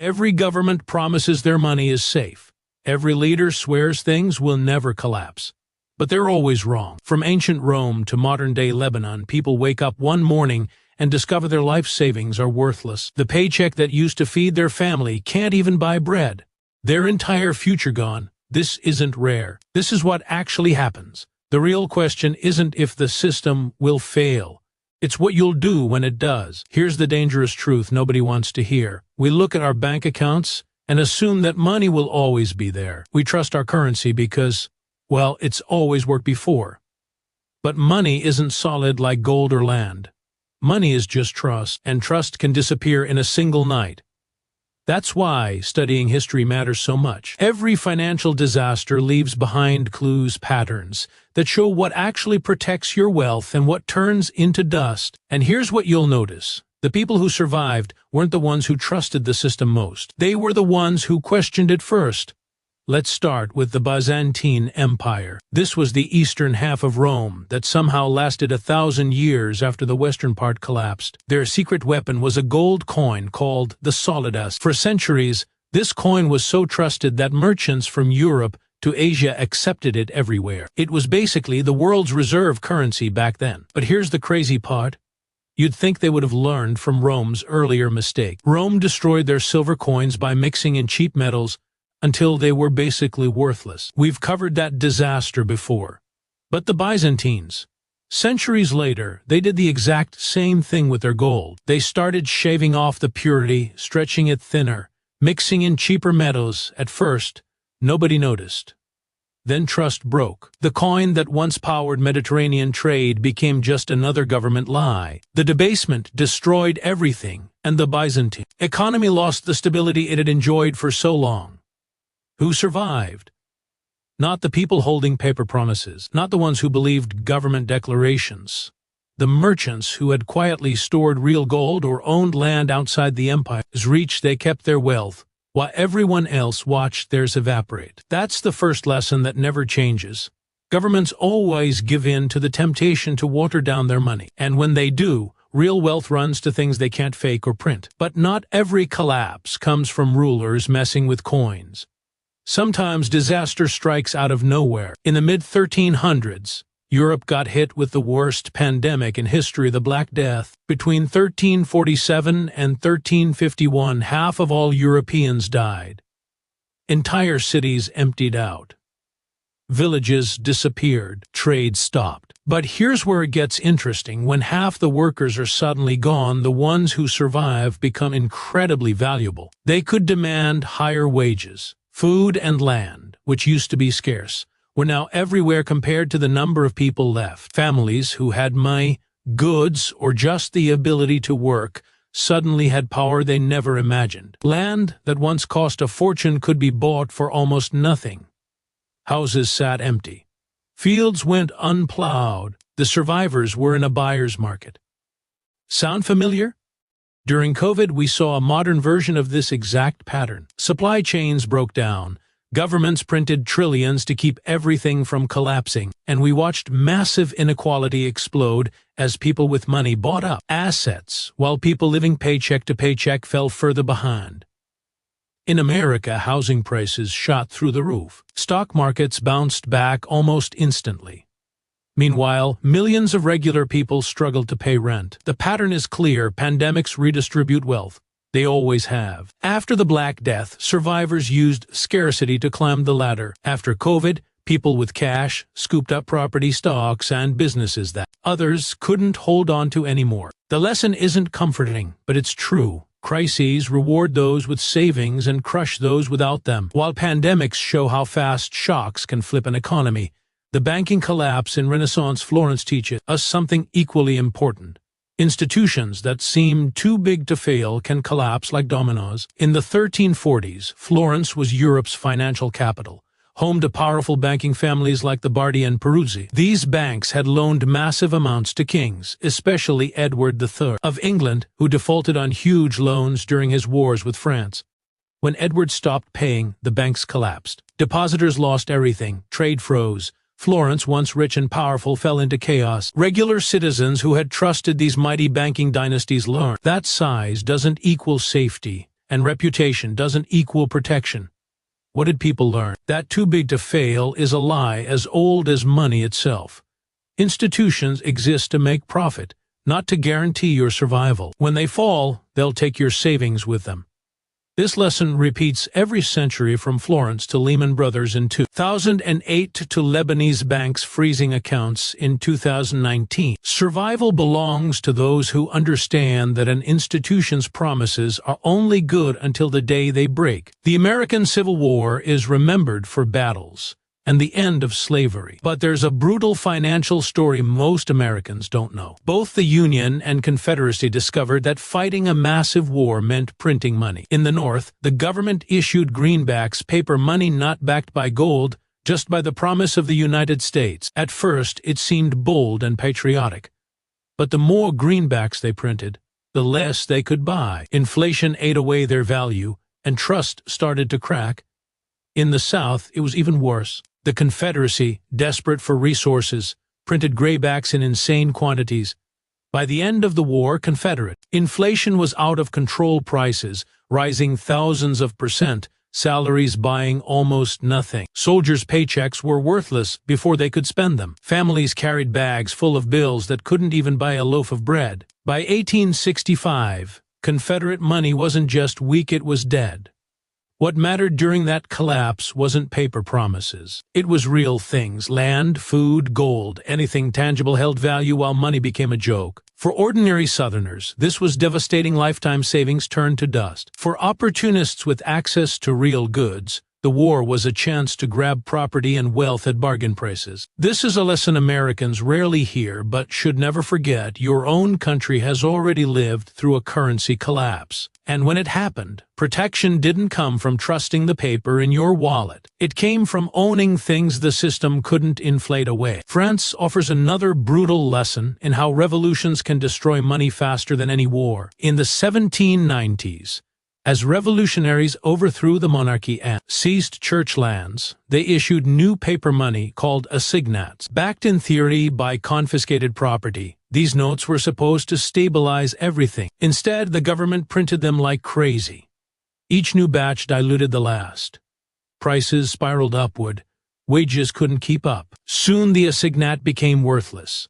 Every government promises their money is safe. Every leader swears things will never collapse. But they're always wrong. From ancient Rome to modern-day Lebanon, people wake up one morning and discover their life savings are worthless. The paycheck that used to feed their family can't even buy bread. Their entire future gone. This isn't rare. This is what actually happens. The real question isn't if the system will fail. It's what you'll do when it does. Here's the dangerous truth nobody wants to hear. We look at our bank accounts and assume that money will always be there. We trust our currency because, well, it's always worked before. But money isn't solid like gold or land. Money is just trust, and trust can disappear in a single night. That's why studying history matters so much. Every financial disaster leaves behind clues, patterns that show what actually protects your wealth and what turns into dust. And here's what you'll notice. The people who survived weren't the ones who trusted the system most. They were the ones who questioned it first. Let's start with the Byzantine Empire. This was the eastern half of Rome that somehow lasted 1,000 years after the western part collapsed. Their secret weapon was a gold coin called the solidus. For centuries, this coin was so trusted that merchants from Europe to Asia accepted it everywhere. It was basically the world's reserve currency back then. But here's the crazy part. You'd think they would have learned from Rome's earlier mistake. Rome destroyed their silver coins by mixing in cheap metals until they were basically worthless. We've covered that disaster before. But the Byzantines, centuries later, they did the exact same thing with their gold. They started shaving off the purity, stretching it thinner, mixing in cheaper metals. At first, nobody noticed. Then trust broke. The coin that once powered Mediterranean trade became just another government lie. The debasement destroyed everything, and the Byzantine economy lost the stability it had enjoyed for so long. Who survived? Not the people holding paper promises, not the ones who believed government declarations. The merchants who had quietly stored real gold or owned land outside the empire's reach. They kept their wealth, while everyone else watched theirs evaporate. That's the first lesson that never changes. Governments always give in to the temptation to water down their money, and when they do, real wealth runs to things they can't fake or print. But not every collapse comes from rulers messing with coins. Sometimes disaster strikes out of nowhere. In the mid-1300s, Europe got hit with the worst pandemic in history, the Black Death. Between 1347 and 1351, half of all Europeans died. Entire cities emptied out. Villages disappeared. Trade stopped. But here's where it gets interesting. When half the workers are suddenly gone, the ones who survive become incredibly valuable. They could demand higher wages. Food and land, which used to be scarce, were now everywhere compared to the number of people left. Families who had money, goods, or just the ability to work suddenly had power they never imagined. Land that once cost a fortune could be bought for almost nothing. Houses sat empty. Fields went unplowed. The survivors were in a buyer's market. Sound familiar? During COVID, we saw a modern version of this exact pattern. Supply chains broke down. Governments printed trillions to keep everything from collapsing, and we watched massive inequality explode as people with money bought up assets, while people living paycheck to paycheck fell further behind. In America, housing prices shot through the roof. Stock markets bounced back almost instantly. Meanwhile, millions of regular people struggled to pay rent. The pattern is clear. Pandemics redistribute wealth. They always have. After the Black Death, survivors used scarcity to climb the ladder. After COVID, people with cash scooped up property, stocks, and businesses that others couldn't hold on to anymore. The lesson isn't comforting, but it's true. Crises reward those with savings and crush those without them. While pandemics show how fast shocks can flip an economy, the banking collapse in Renaissance Florence teaches us something equally important. Institutions that seem too big to fail can collapse like dominoes. In the 1340s, Florence was Europe's financial capital, home to powerful banking families like the Bardi and Peruzzi. These banks had loaned massive amounts to kings, especially Edward III of England, who defaulted on huge loans during his wars with France. When Edward stopped paying, the banks collapsed. Depositors lost everything. Trade froze. Florence, once rich and powerful, fell into chaos. Regular citizens who had trusted these mighty banking dynasties learned that size doesn't equal safety, and reputation doesn't equal protection. What did people learn? That too big to fail is a lie as old as money itself. Institutions exist to make profit, not to guarantee your survival. When they fall, they'll take your savings with them. This lesson repeats every century from Florence to Lehman Brothers in 2008 to Lebanese banks freezing accounts in 2019. Survival belongs to those who understand that an institution's promises are only good until the day they break. The American Civil War is remembered for battles and the end of slavery. But there's a brutal financial story most Americans don't know. Both the Union and Confederacy discovered that fighting a massive war meant printing money. In the North, the government issued greenbacks, paper money not backed by gold, just by the promise of the United States. At first, it seemed bold and patriotic. But the more greenbacks they printed, the less they could buy. Inflation ate away their value, and trust started to crack. In the South, it was even worse. The Confederacy, desperate for resources, printed graybacks in insane quantities. By the end of the war, Confederate inflation was out of control, prices rising thousands of %, salaries buying almost nothing. Soldiers' paychecks were worthless before they could spend them. Families carried bags full of bills that couldn't even buy a loaf of bread. By 1865, Confederate money wasn't just weak, it was dead. What mattered during that collapse wasn't paper promises. It was real things: land, food, gold. Anything tangible held value while money became a joke. For ordinary Southerners, this was devastating. Lifetime savings turned to dust. For opportunists with access to real goods, the war was a chance to grab property and wealth at bargain prices. This is a lesson Americans rarely hear but should never forget. Your own country has already lived through a currency collapse. And when it happened, protection didn't come from trusting the paper in your wallet. It came from owning things the system couldn't inflate away. France offers another brutal lesson in how revolutions can destroy money faster than any war. In the 1790s, as revolutionaries overthrew the monarchy and seized church lands, they issued new paper money called assignats. Backed in theory by confiscated property, these notes were supposed to stabilize everything. Instead, the government printed them like crazy. Each new batch diluted the last. Prices spiraled upward. Wages couldn't keep up. Soon the assignat became worthless.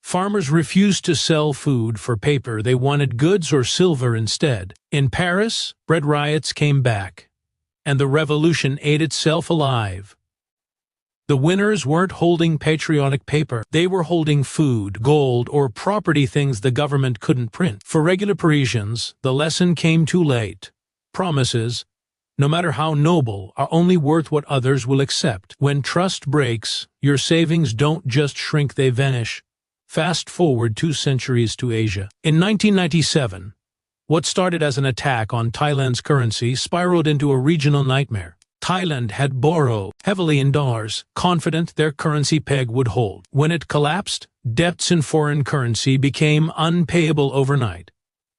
Farmers refused to sell food for paper. They wanted goods or silver instead. In Paris, bread riots came back, and the revolution ate itself alive. The winners weren't holding patriotic paper. They were holding food, gold, or property, things the government couldn't print. For regular Parisians, the lesson came too late. Promises, no matter how noble, are only worth what others will accept. When trust breaks, your savings don't just shrink, they vanish. Fast forward 2 centuries to Asia. In 1997, what started as an attack on Thailand's currency spiraled into a regional nightmare. Thailand had borrowed heavily in dollars, confident their currency peg would hold. When it collapsed, debts in foreign currency became unpayable overnight.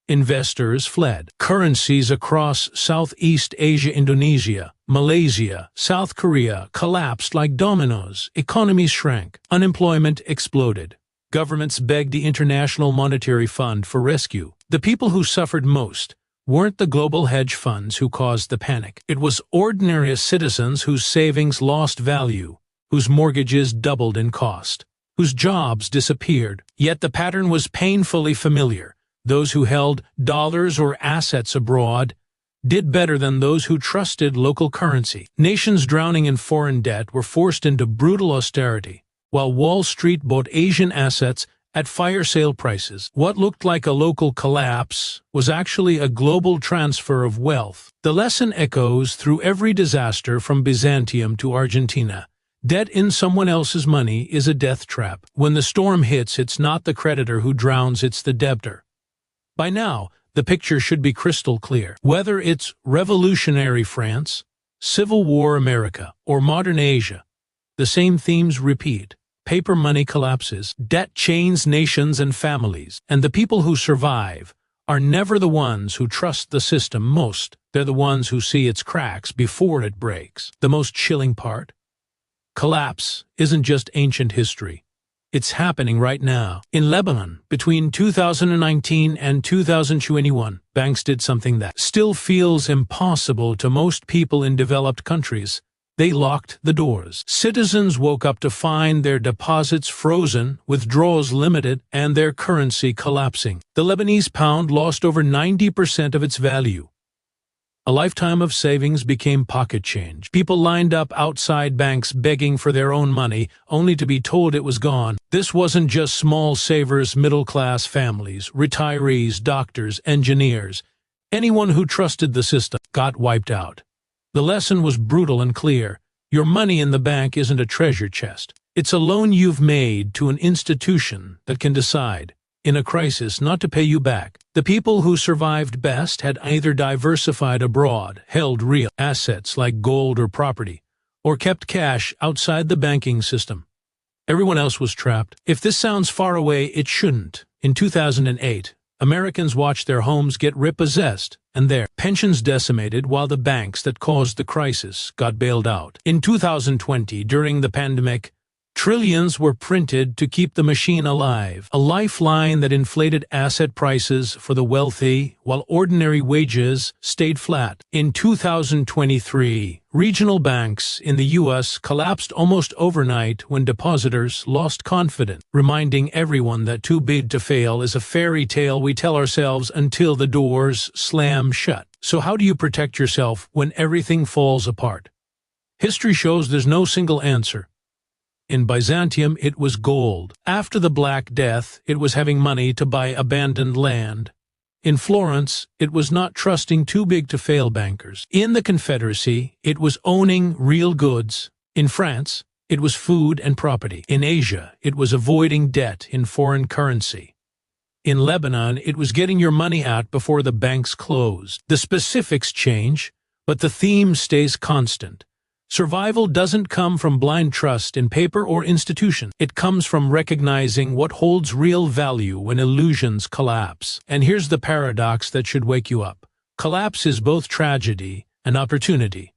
Investors fled. Currencies across Southeast Asia, Indonesia, Malaysia, South Korea collapsed like dominoes. Economies shrank. Unemployment exploded. Governments begged the International Monetary Fund for rescue. The people who suffered most weren't the global hedge funds who caused the panic. It was ordinary citizens whose savings lost value, whose mortgages doubled in cost, whose jobs disappeared. Yet the pattern was painfully familiar. Those who held dollars or assets abroad did better than those who trusted local currency. Nations drowning in foreign debt were forced into brutal austerity, while Wall Street bought Asian assets at fire sale prices. What looked like a local collapse was actually a global transfer of wealth. The lesson echoes through every disaster from Byzantium to Argentina. Debt in someone else's money is a death trap. When the storm hits, it's not the creditor who drowns, it's the debtor. By now, the picture should be crystal clear. Whether it's revolutionary France, Civil War America, or modern Asia, the same themes repeat. Paper money collapses, debt chains nations and families, and the people who survive are never the ones who trust the system most. They're the ones who see its cracks before it breaks. The most chilling part? Collapse isn't just ancient history. It's happening right now. In Lebanon, between 2019 and 2021, banks did something that still feels impossible to most people in developed countries. They locked the doors. Citizens woke up to find their deposits frozen, withdrawals limited, and their currency collapsing. The Lebanese pound lost over 90% of its value. A lifetime of savings became pocket change. People lined up outside banks begging for their own money, only to be told it was gone. This wasn't just small savers, middle-class families, retirees, doctors, engineers. Anyone who trusted the system got wiped out. The lesson was brutal and clear. Your money in the bank isn't a treasure chest. It's a loan you've made to an institution that can decide, in a crisis, not to pay you back. The people who survived best had either diversified abroad, held real assets like gold or property, or kept cash outside the banking system. Everyone else was trapped. If this sounds far away, it shouldn't. In 2008, Americans watched their homes get repossessed and their pensions decimated while the banks that caused the crisis got bailed out. In 2020, during the pandemic, trillions were printed to keep the machine alive, a lifeline that inflated asset prices for the wealthy while ordinary wages stayed flat. In 2023, regional banks in the U.S. collapsed almost overnight when depositors lost confidence, reminding everyone that too big to fail is a fairy tale we tell ourselves until the doors slam shut. So how do you protect yourself when everything falls apart? History shows there's no single answer. In Byzantium, it was gold. After the Black Death, it was having money to buy abandoned land. In Florence, it was not trusting too big to fail bankers. In the Confederacy, it was owning real goods. In France, it was food and property. In Asia, it was avoiding debt in foreign currency. In Lebanon, it was getting your money out before the banks closed. The specifics change, but the theme stays constant. Survival doesn't come from blind trust in paper or institution. It comes from recognizing what holds real value when illusions collapse. And here's the paradox that should wake you up. Collapse is both tragedy and opportunity.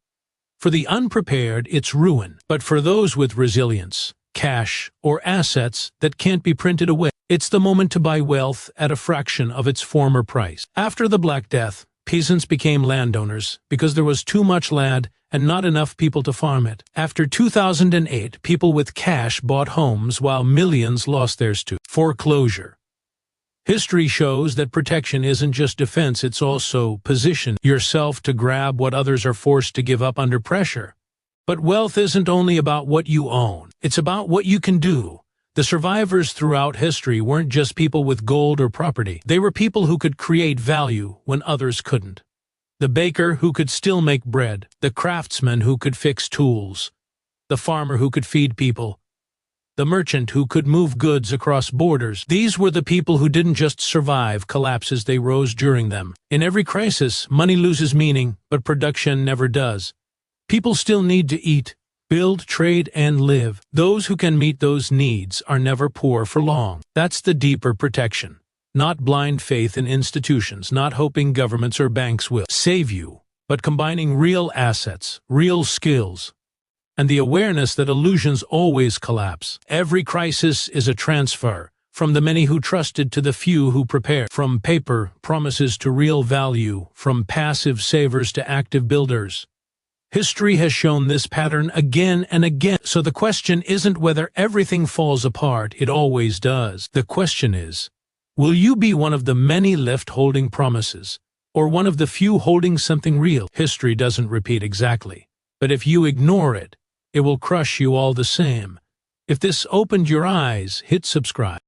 For the unprepared, it's ruin. But for those with resilience, cash, or assets that can't be printed away, it's the moment to buy wealth at a fraction of its former price. After the Black Death, peasants became landowners because there was too much land and not enough people to farm it. After 2008, people with cash bought homes while millions lost theirs to foreclosure. History shows that protection isn't just defense, it's also position yourself to grab what others are forced to give up under pressure. But wealth isn't only about what you own, it's about what you can do. The survivors throughout history weren't just people with gold or property. They were people who could create value when others couldn't. The baker who could still make bread, the craftsman who could fix tools, the farmer who could feed people, the merchant who could move goods across borders. These were the people who didn't just survive collapses, they rose during them. In every crisis, money loses meaning, but production never does. People still need to eat, build, trade, and live. Those who can meet those needs are never poor for long. That's the deeper protection. Not blind faith in institutions, not hoping governments or banks will save you, but combining real assets, real skills, and the awareness that illusions always collapse. Every crisis is a transfer, from the many who trusted to the few who prepared, from paper promises to real value, from passive savers to active builders. History has shown this pattern again and again. So the question isn't whether everything falls apart, it always does. The question is, will you be one of the many left holding promises, or one of the few holding something real? History doesn't repeat exactly, but if you ignore it, it will crush you all the same. If this opened your eyes, hit subscribe.